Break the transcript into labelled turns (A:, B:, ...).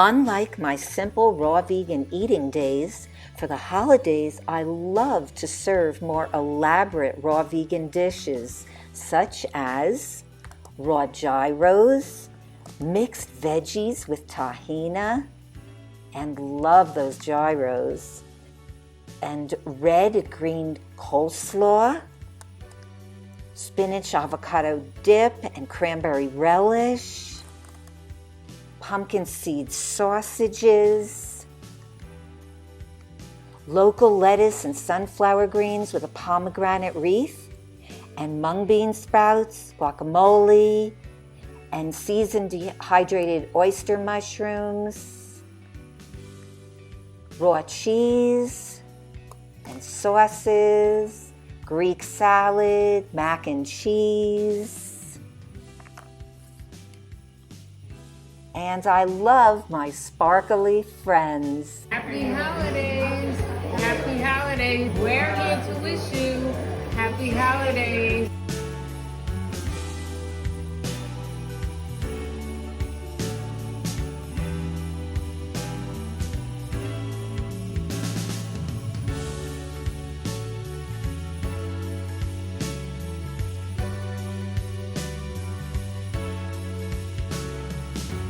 A: Unlike my simple raw vegan eating days, for the holidays I love to serve more elaborate raw vegan dishes, such as raw gyros, mixed veggies with tahina, and love those gyros, and red green coleslaw, spinach avocado dip and cranberry relish, pumpkin seed sausages, local lettuce and sunflower greens with a pomegranate wreath, and mung bean sprouts, guacamole, and seasoned dehydrated oyster mushrooms, raw cheese, and sauces, Greek salad, mac and cheese. And I love my sparkly friends.
B: Happy holidays! Happy holidays! We're here to wish you happy holidays.